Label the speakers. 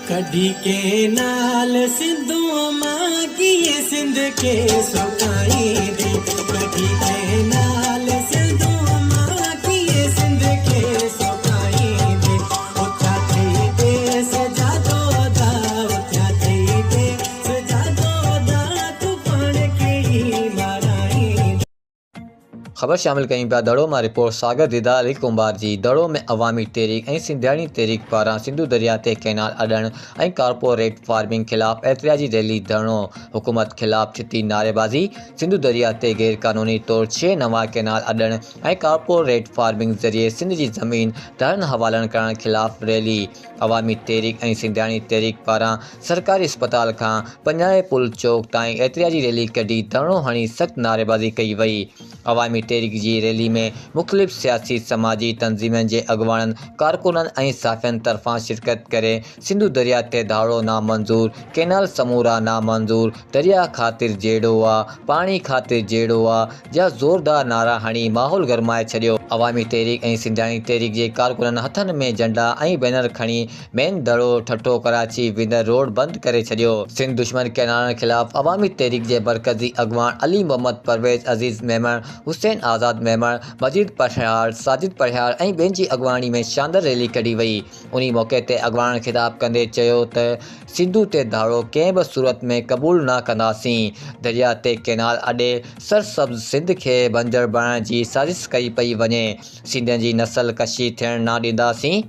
Speaker 1: कढी के नाल सिंधु मां किए सिंध के सुकाई दे। कढी के नाल सिंधु मां किए सिंध के सुकाई दे। उठा थई दे सजादो दा, उठा थई दे सजादो दा, तू पाण के ही माराई।
Speaker 2: खबर शामिल कई पिया दड़ो में रिपोर्ट सागर दीदा अली कुंभार जी। दड़ो में अवामी तहरीक ऐं सिंधियाणी तहरीक पारां सिंधु दरिया ते कैनाल अॾण ऐं कारपोरेट फार्मिंग खिलाफ़ एतिराजी रैली धरणो। हुकूमत खिलाफ़ छिती नारेबाज़ी। सिंधु दरिया ते गैर कानूनी तौर 6 नवां कैनाल अॾण ऐं कारपोरेट फार्मिंग ज़रिए सिंध जी ज़मीन धरण हवालनि करण खिलाफ़ रैली। अवामी तहरीक ऐं सिंधियाणी तहरीक पारां सरकारी अस्पताल खां पंजाणे पुल चौक ताईं एतिराजी रैली कढी धरणो हणी सख़्त नारेबाज़ी कई वई। अवामी तहरीक जी रैली में मुख़्तलिफ़ सियासी समाजी तंज़ीमुनि जे अॻुवाणनि, कारकुननि ऐं साफ़ियनि तरफ़ां शिरकत करे सिंधु दरिया ते धाड़ो नामंज़ूर, कैनाल समूरा नामंज़ूर, दरिया ख़ातिर जहिड़ो आहे, पाणी ख़ातिर जहिड़ो आहे जा ज़ोरदार नारा हणी माहौल गरमाए छॾियो। अवामी तहरीक ऐं सिंधियाणी तहरीक जे कारकुननि हथनि में झंडा ऐं बैनर खणी मेन दड़ो ठठो कराची वेंदड़ रोड बंदि करे छॾियो। सिंध दुश्मन कैनालनि ख़िलाफ़ अवामी तहरीक जे मरकज़ी अॻुवान अली मोहम्मद परवेज़ अज़ीज़ मेमण, हुसैन आज़ाद मेमण, मजीद परिहार, साजिद परिहार ऐं ॿियनि जी अॻुवाणी में शानदार रैली कढी वई। उन मौक़े ते अॻुवाणनि ख़िताब कंदे चयो त सिंधु ते धाड़ो कंहिं बि सूरत में क़बूल न कंदासीं। दरिया ते कैनाल अॾे सरसब्ज़ सिंध खे बंजर बणाइण जी साज़िश कई पई वञे। सिंधियुनि जी नस्ल कशी थियण न ॾींदासीं।